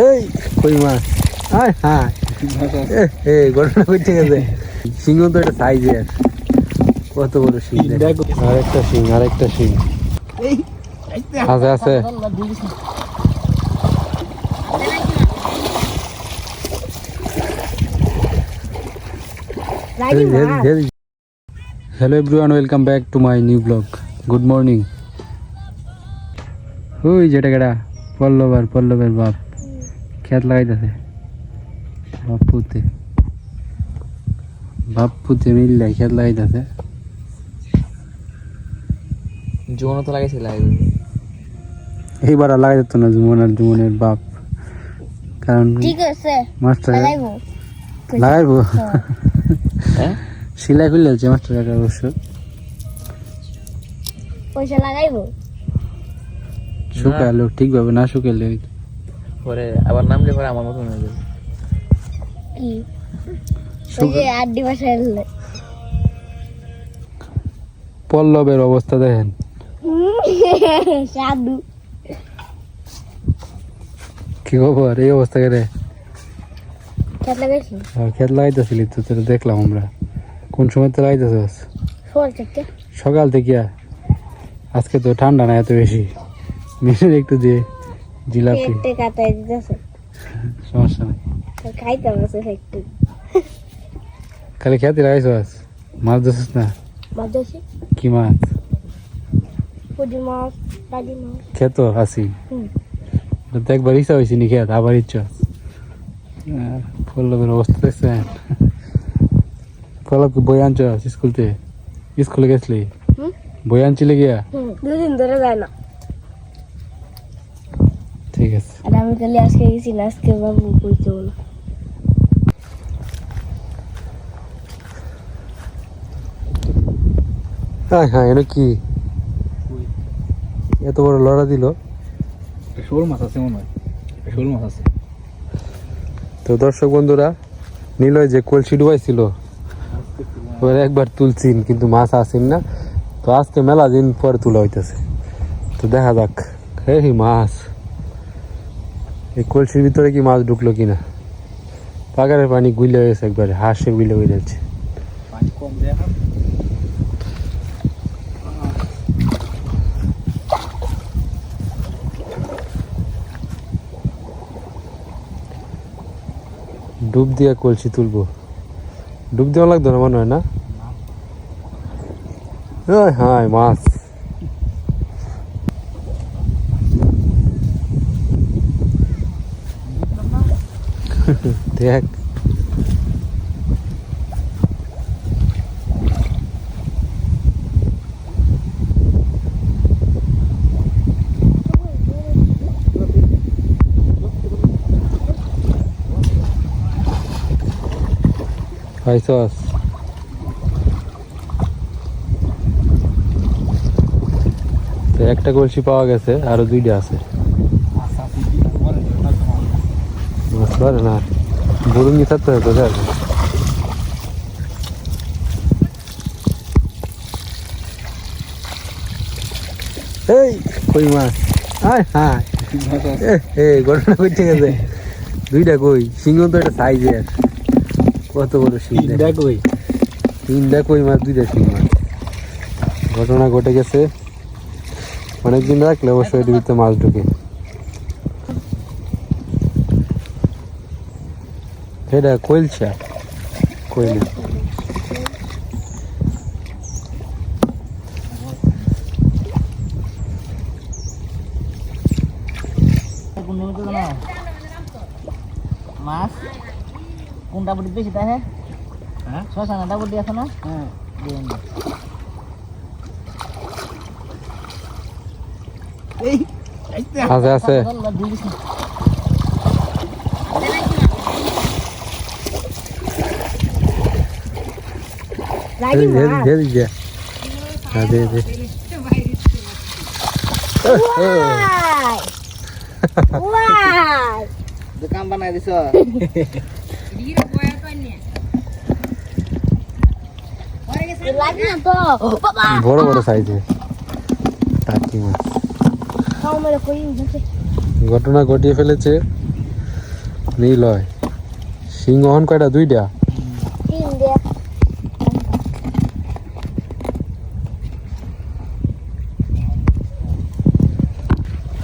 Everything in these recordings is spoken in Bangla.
এই কই মাছ আয় হ্যাঁ ঘটনা করতে গেছে সিংহ তো একটা সাইজের কত বড় সিং আরেকটা সিং আছে আছে hello everyone welcome back to my new blog good morning ওই যেটা কেটা পল্লবের বাপ খেত লাগাইতেছে বাপুতে মিললে খেত লাগাইতেছে জোনও তো লাগাইছিল এইবার আর লাগাই যেত না জুমনের বাপ কারণ ঠিক আছে মাস্টার লাগাইবো সিলাই খুলে যাচ্ছে মাস্টার কাকা অবশ্য পয়সা লাগাইবো শুকালো ঠিকভাবে না শুকালে পরে আবার নামলে পরে আমার মতন হয়ে যাবে কি ওই যে আড্ডি বাসা এলে পল্লবের অবস্থা দেখেন সাধু কি খবর এই অবস্থা করে খেত লাগাইছি খেত লাগাইতেছিলি তো তোরা দেখলাম আমরা কোন সময় তো লাগাইতেছিস সকাল থেকে আজকে তো ঠান্ডা না এত বেশি মেশিন একটু দিয়ে জিলাপি কাটাই দিতেছে সমস্যা নেই খাইতে আছে একটু খালি খেতে লাগাইছিস মাছ ধরছিস না মাছ ধরছি কি মাছ পুঁটি মাছ টাকি মাছ খেত আসি তো একবার ইচ্ছা হয়েছি নি খেত আবার ইচ্ছা পল্লবের অবস্থা দেখছেন পল্লবকে বই আনছস স্কুলে গেছলি বই আনছিলে গিয়া দুদিন ধরে যায় না ঠিক আছে আর আমি খালি আজকে গেছি না আজকে বাবু কইতে বলো হ্যাঁ এটা কি এত বড় লড়া দিল শোল মাছ আছে মনে হয় শোল মাছ আছে তো দর্শক বন্ধুরা নিলয় যে কলসি ডুবাইছিল ওর একবার তুলছিন কিন্তু মাছ আসেন না তো আজকে মেলা দিন পর তোলা হইতেছে তো দেখা যাক এই মাছ এই কলসির ভিতরে কি মাছ ঢুকলো কিনা পাগারের পানি গুলে গেছে একবারে হাঁসে গুলে হয়ে যাচ্ছে পানি কম দেয়া ডুব দিয়ে কলসি তুলবো ডুব দেওয়া লাগতো না মনে হয় না হ্যাঁ মাছ দেখ পাইছস তো একটা কলসি পাওয়া গেছে আরো দুইটা আছে মাছ ধরে না বুরুঙ্গি থাকতে হবে কোথায় এই কই মাছ আয় হ্যাঁ ঘটনা করতে গেছে দুইটা কই সিংহ তো একটা সাইজের কত বড় সিং তিনটা কই মাছ দুইটা সিং মাছ ঘটনা ঘটে গেছে অনেকদিন রাখলে অবশ্যই এর ভিতরে মাছ ঢুকে এটা কোয়েলছা কোয়েল মাছ কোনটা বুদ্ধি বেশি তাই হ্যাঁ শ্মশানটা বুদ্ধি আছে না হ্যাঁ আছে আছে দোকান বানাই দিছ বড় বড় সাইজে টাকি মাছ ঘটনা ঘটিয়ে ফেলেছে নীলয় সিং অহন কয়টা দুইটা তিন দিয়ে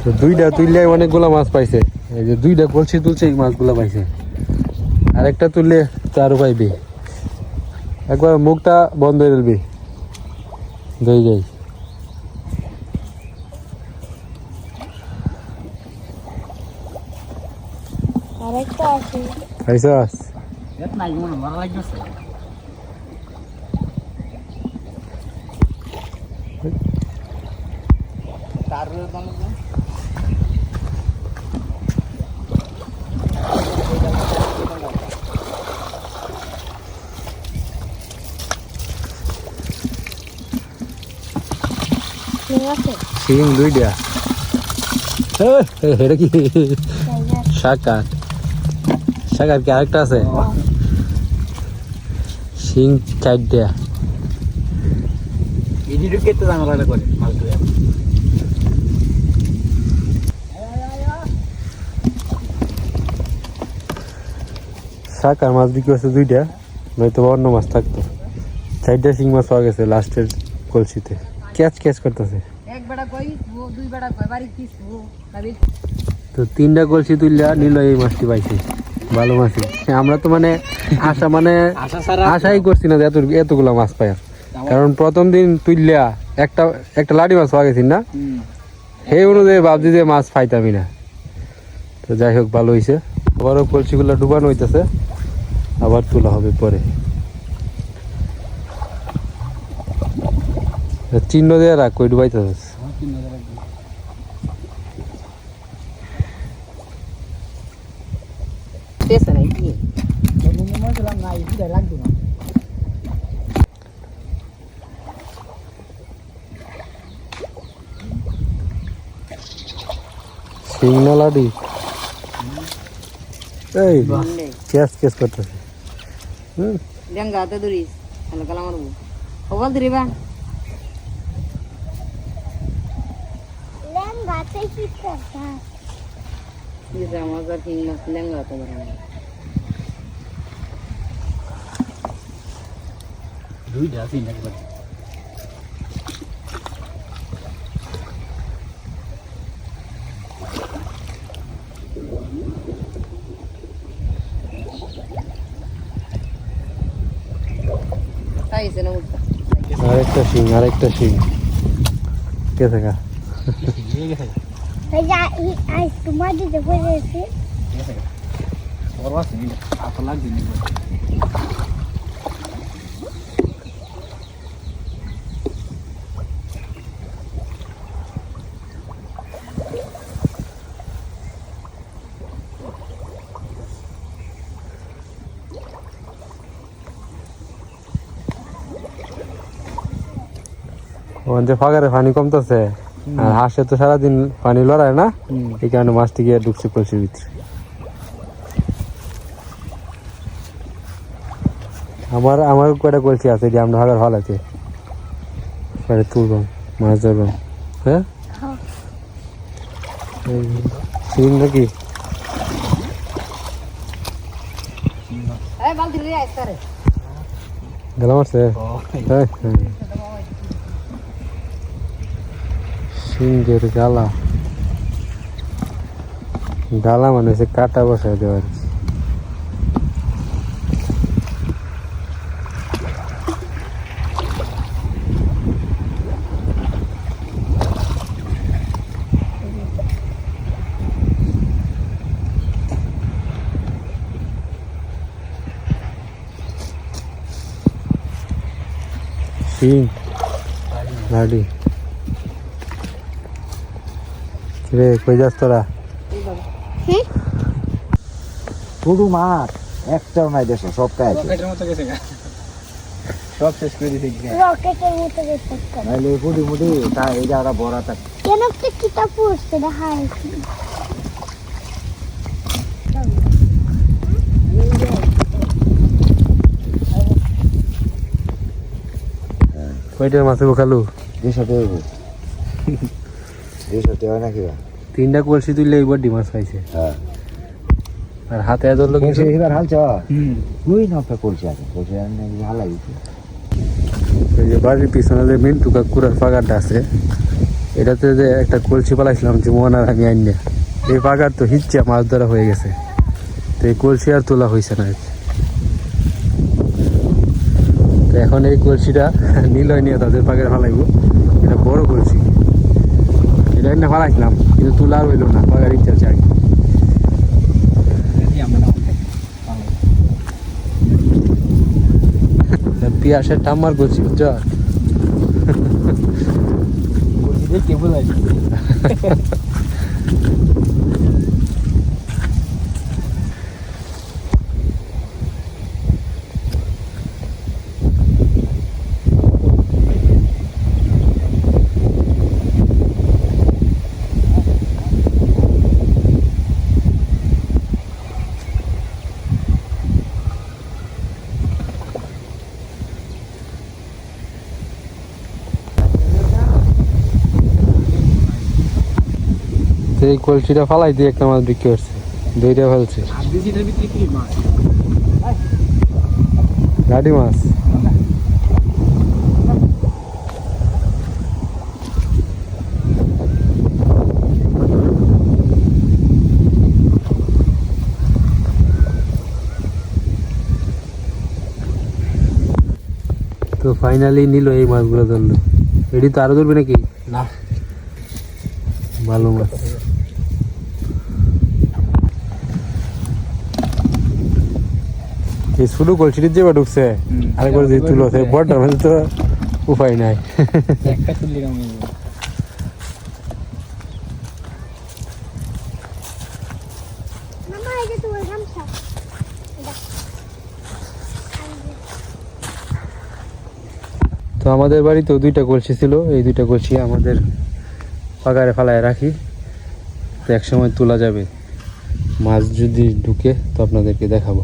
তো দুইটা তুললে অনেকগুলো মাছ পাইছে এই যে দুইটা কলসি তুলছে এই মাছগুলো পাইছে আরেকটা তুললে চারও পাইবে একবার মুখটা বন্ধ হয়ে দিবি দই যাই আরেকটা আছে খাইছাস এত নাই মনে ভালো লাগছে তার দাম ঠিক আছে সিং দুইটা এটা কি শাকার শাকার কি আরেকটা আছে সিং চারটা এদিকে কেটে জানা করে মাছ ধরে শাকার মাছ বিক্রি করছে দুইটা নয়তো অন্য মাছ থাকতো চারটা শিং মাছ পাওয়া গেছে লাস্টের কলসিতে ক্যাচ ক্যাচ করতেছে এক বেড়া কই ও দুই বেড়া কই বাড়ি কিস ও কাবি তো তিনটা কলসি তুললে নিল এই মাছটি পাইছে ভালো মাছই আমরা তো মানে আশাই করছি না যে এতগুলা মাছ পাই কারণ প্রথম দিন তুললিয়া একটা লাঠি মাছ পাওয়া গেছি না সেই অনুযায়ী ভাবছি যে মাছ পাইতামই না তো যাই হোক ভালো হয়েছে আবারও কলসিগুলো ডুবানো হইতেছে আবার তোলা হবে পরে চিহ্ন দিয়ে রাখ কই ডুবাইতেছে টেসে নাই কি তুমি মজলাম না এই ভিড়ে লাগবে না সিংনা লাডি এই কেস কেস করতেছে লেঙ্গা তে দরিস হলো কালা মারবো ওবাল দিবা লেঙ্গাতে কি করতা ये मजा किंग मत लेंगा तो मेरा দুই ডাসি লাগবে তাই সে না উঠতা আরেকটা শিং কে থাকা এই যা আই তোমার দিতে পড়েছে ওরা সিন আপা লাগ দিনি ওখানে ফাঁকারে পানি কমতেছে আর হাঁসে তো সারাদিন পানি লড়ায় না এই কারণে মাছটি গিয়ে ঢুকছে কলসির ভিতরে আমার কয়টা কলসি আছে যে আমরা হাগার ভালো আছে পরে তুলবাম মাছ ধরবাম হ্যাঁ শিং নাকি এই বালতি রে আইতারে গেলাম আছে হ্যাঁ সিংহের গালা মানে সে কাটা বসায় দেওয়ার শিং লাডি রে কই যাস তোরা শুধু মাছ একটাও নাই দেশে সব কাজ রকেটের মতো গেছে গা সব শেষ করে দিতে রকেটের মতো দেখতে নাইলে ফুটি ফুটি তা এই জায়গাটা বড় থাকে কেন একটা কিতাব পড়ছে না হাই কয়টার মাছ খালু 200 হয় নাকি বা তিনটা কলসি তুললে এই বড্ডি মাছ পাইছে হ্যাঁ আর হাতে ধরলো কলসি কিছু এবার হালছ তুই না কলসি আছে কলসি ভালো লাগিছে এই যে বাড়ির পিছনে যে মিন্টু কাকুরার পাগারটা আছে এটাতে যে একটা কলসি পালাইছিলাম যে মোহনার আমি আইনে এই পাগার তো হিচ্ছা মাছ ধরা হয়ে গেছে তো এই কলসি আর তোলা হয়েছে না আর কি। তো এখন এই কলসিটা নিলয় নিয়ে তাদের পাগারে ফালাইব এটা বড় কলসি এটা এনে ফালাইছিলাম কিন্তু তোলা আর হইলো না পাগার ইচ্ছা আছে আর কি। পিয়াসের ঠাম্মার করছি বুঝছ কে বলাই তো এই কলসিটা ফালাই দিয়ে একটা মাছ বিক্রি করছে দুইটা ফেলছে গাড়ি মাছ তো ফাইনালি নিল এই মাছগুলো ধরলো এটি তো আরো ধরবে নাকি না ভালো মাছ এই শুরু কলসিটির যে ঢুকছে আরেকবার যদি তুলো বড়টার মধ্যে তো উপায় নাই একটা তুললি আমি মামা এটা তোমার গামছা তো আমাদের বাড়িতেও দুইটা কলসি ছিল এই দুইটা কলসি আমাদের পাগারে ফালায় রাখি তো একসময় তোলা যাবে মাছ যদি ঢুকে তো আপনাদেরকে দেখাবো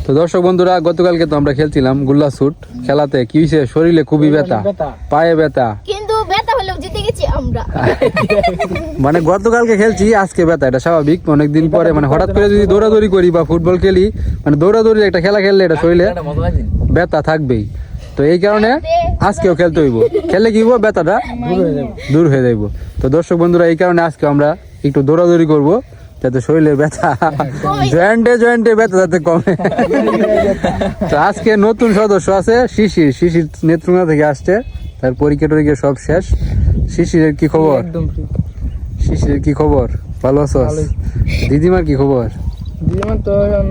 তো দর্শক বন্ধুরা গতকালকে তো আমরা খেলছিলাম গুল্লা শুট খেলাতে কি হয়েছে শরীরে খুবই ব্যথা পায়ে ব্যথা কিন্তু ব্যথা হলেও জিতে গেছি আমরা মানে গতকালকে খেলছি আজকে ব্যথা এটা স্বাভাবিক অনেকদিন পরে মানে হঠাৎ করে যদি দৌড়াদৌড়ি করি বা ফুটবল খেলি মানে দৌড়াদৌড়ি একটা খেলা খেললে এটা শরীরে ব্যথা থাকবেই তো এই কারণে আজকেও খেলতে হইব খেললে কি হইব ব্যথাটা দূর হয়ে যাইব তো দর্শক বন্ধুরা এই কারণে আজকে আমরা একটু দৌড়াদৌড়ি করব যাতে শরীরে ব্যথা জয়েন্টে ব্যথা যাতে কমে তো আজকে নতুন সদস্য আছে শিশির নেত্রকোনা থেকে আসছে তার পরীক্ষা টরীক্ষা সব শেষ শিশিরের কি খবর শিশিরের কি খবর ভালো আছো দিদিমার কি খবর দিদিমা তো এখন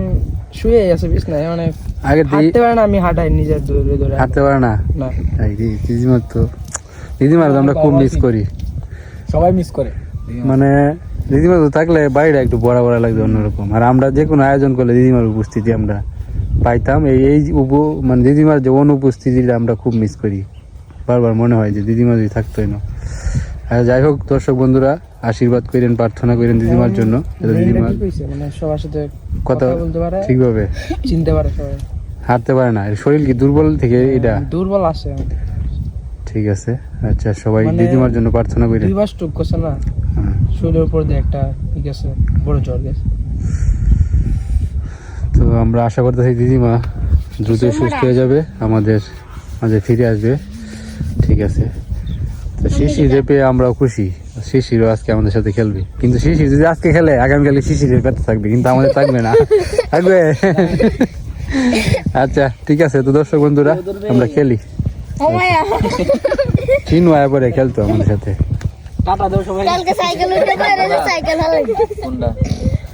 শুয়ে আছে বিছনায় মানে আগে হাঁটতে পারে না আমি হাঁটাই নিজের দৌড়ে দৌড়ে হাঁটতে পারে না না দিদিমার তো আমরা খুব মিস করি সবাই মিস করে মানে দিদিমা তো থাকলে বাইরে একটু বড় বড় লাগবে অন্যরকম আর আমরা যে কোনো আয়োজন করলে দিদিমার উপস্থিতি আমরা পাইতাম এই মানে দিদিমার যে অনুপস্থিতিটা আমরা খুব মিস করি বারবার মনে হয় যে দিদিমা যদি থাকতোই না আর যাই হোক দর্শক বন্ধুরা আশীর্বাদ করেন প্রার্থনা করেন দিদিমার জন্য যাতে দিদিমা মানে সবার সাথে কথা বলতে পারে ঠিকভাবে চিনতে পারে সবাই হাঁটতে পারে না এর শরীর কি দুর্বল থেকে এটা দুর্বল আছে ঠিক আছে আচ্ছা সবাই মানে দিদিমার জন্য প্রার্থনা করেন 2 বার স্ট্রোক করছে না হ্যাঁ। শরীরের উপর দিয়ে একটা ঠিক আছে বড় জ্বর গেছে তো আমরা আশা করতেছি দিদিমা দ্রুত সুস্থ হয়ে যাবে আমাদের মাঝে ফিরে আসবে ঠিক আছে তো শিশিরে পেয়ে আমরাও খুশি শিশিরও আজকে আমাদের সাথে খেলবে কিন্তু শিশির যদি আজকে খেলে আগামীকালে শিশিরের ব্যথা থাকবে কিন্তু আমাদের থাকবে না থাকবে আচ্ছা ঠিক আছে তো দর্শক বন্ধুরা আমরা খেলি চিনু আয়া পরে খেলতো আমাদের সাথে টাটা দাও সবাই কালকে সাইকেল উঠে বাইরে সাইকেল হালাই কোনটা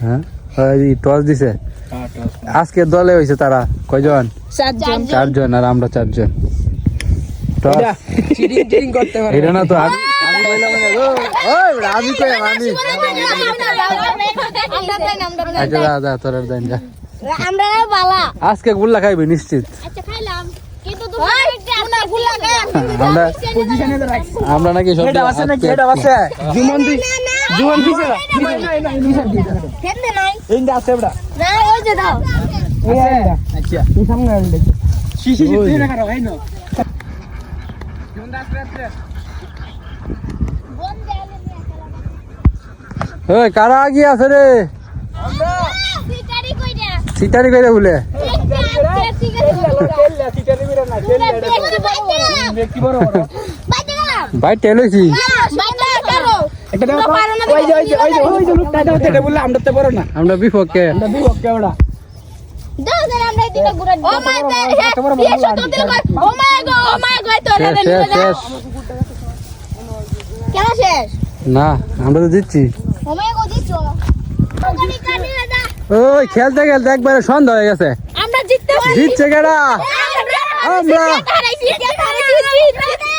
হ্যাঁ টস দিছে আজকে দলে হয়েছে তারা কয়জন 4 জন আর আমরা 4 জন টস চিটিং করতে পারে এটা না তো আমি কইলাম না গো ওই আমি কইলাম আমি আচ্ছা যা তোর দেন যা আমরা বালা আজকে গুল্লা খাইবে নিশ্চিত আচ্ছা খাইলাম কিন্তু তুমি গুলা খায় আমরা পজিশনে রাখছি আমরা নাকি সব এটা আছে নাকি এটা আছে জুমন দি জুমন দিছে খেতে নাই এইটা আছে বড়া না ওই যে দাও আচ্ছা তুই সামনে আন দেখি শিশি তুই না করো এই নো বন দেয়ালে নিয়ে খেলা ওই কারা আগিয়ে আছে রে সিটারি কইরা সিটারি কইরা বলে ঠিক আছে কেল্লা সিটারি বিরা না ব্যক্তি বড় বড় বাইতে গেলাম বাইট লইছি বাইতে করো একটা দাও ওই যে লোকটা দাও এটা বললে আমরা তো বড় না আমরা বিপক্ষে আমরা বিভক কেওড়া দাও দেন আমরা দিটা ঘুরা ও মাই গড এসো তো দিল ও মাই গড তো শেষ শেষ শেষ কেন শেষ না আমরা তো দিচ্ছি ও মাই গড দিছো ওখানে কাটি না দা ওই খেলতে খেলতে একবারে সন্ধ্যা হয়ে গেছে আমরা জিততে পারি জিতছে কেডা আমরা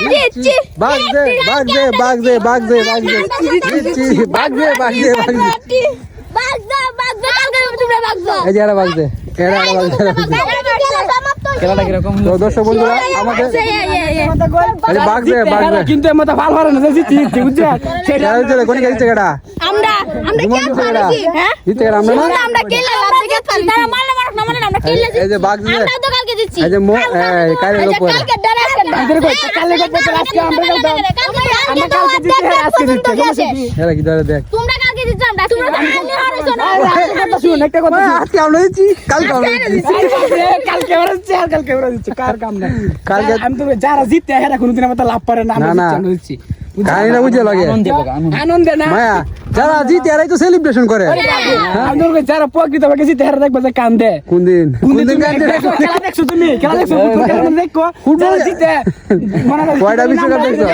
জিতছি বাগদে বাগদে বাগদে বাগদে বাগদে জিতছি বাগদে বাগদে বাগদে বাগদা বাগদা কালকে তোমরা বাগদা এই যে এরা বাগদে এরা বাগদে খেলাটা কি রকম তো দর্শক বন্ধুরা আমাদের এই যে বাগদে বাগদে কিন্তু এমন ভালো হারে না জিতি বুঝছ সেটা হচ্ছে কোন জিতছে কেডা আমরা আমরা জুমন কে জিতছে কেডা পারি হ্যাঁ জিতছে কেডা আমরা না আমরা কে লাভ থেকে পারি তারা মারলে মারুক না মারলে আমরা কে এই- লাভ এই যে বাগদে আমরা তো কালকে জিতছি এই যে এই কারের উপর কালকে ডরে আমাদের কই কালে কই আজকে আমরা আমরা কালকে জিতে আজকে জিততে সমস্যা কি এরা কি ধরে দেখ তোমরা কালকে জিতছো আমরা তোমরা তো কালকে হারছো না একটা কথা শুন একটা কথা শুন আজকে আমরা দিচ্ছি কালকে আমরা দিচ্ছি কালকে ওরা দিচ্ছে আর কালকে ওরা দিচ্ছে কার কাম না কালকে আমি তো যারা জিততে হেরা কোনোদিন আমার লাভ পারে না না, না। আমরা দিচ্ছি কাহিনীটা বুঝে লাগে আনন্দে না মায়া যারা জিতে এরাই তো সেলিব্রেশন করে আমি তো যারা প্রকৃত ভাবে জিতে হেরা দেখবে যে কান্দে কোন দিন কোন দিন কাটে খেলা দেখছো তুমি খেলা দেখছো ফুটবল খেলা দেখো যারা জিতে মনে হয় কয়টা বিশ্বকাপ দেখছো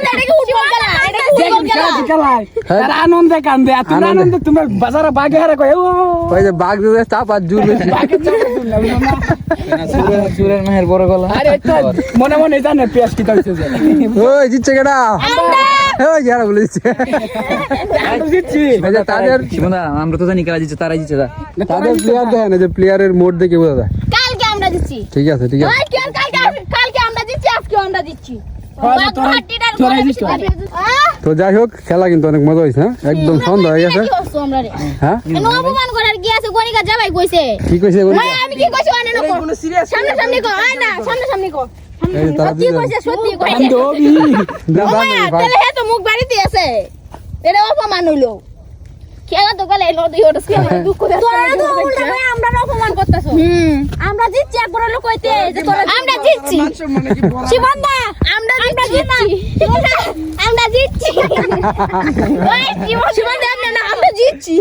এটা কি ফুটবল খেলা এটা কি ফুটবল খেলা খেলায় তারা আনন্দে কান্দে আর তুমি আনন্দে তোমার বাজারে বাগে হেরা কয় ও ওই যে বাঘ দিয়ে চাপ আর জুর বেশি বাগে চাপে তুমি না সুরের মেহের বড় গলা আরে তো মনে মনে জানে পেশ কি হইছে যে ওই জিতছে কেডা ওই যারা বলে দিচ্ছে আমরা জিতছি এই যে তাদের শিবদা আমরা তো জানি খেলা জিতছে তারাই জিতছে তাদের প্লেয়ার দেখেন এই যে প্লেয়ারের মোড দেখে বোঝা যায় কালকে আমরা জিতছি ঠিক আছে ঠিক আছে ওই কি আর কালকে আমরা জিতছি আজকে আমরা জিতছি তো যাই হোক খেলা কিন্তু অনেক মজা হয়েছে হ্যাঁ? একদম সন্ধ্যা হয়ে গেছে হ্যাঁ অপমান করার কি আছে গনিকা যাবাই কইছে কি কইছে বলি ভাই আমি কি কইছি অনেক নকো সামনে সামনে কো আয় না সামনে সামনে কো এই যে তারা কি কইছে সত্যি কইছে দবি না, ও মায়া, তাহলে হে তো মুখ বাড়িতে আছে এটা অপমান হইলো খেলা তো গেলে নদী ওটা খেলা দুঃখ আমরা অপমান করতেছো আমরা জিতছি একবার লোক কইতে যে তোরা আমরা জিতছি শিবন্দা আমরা জিতছি আমরা জিতছি ওই শিবন্দা আমরা না আমরা জিতছি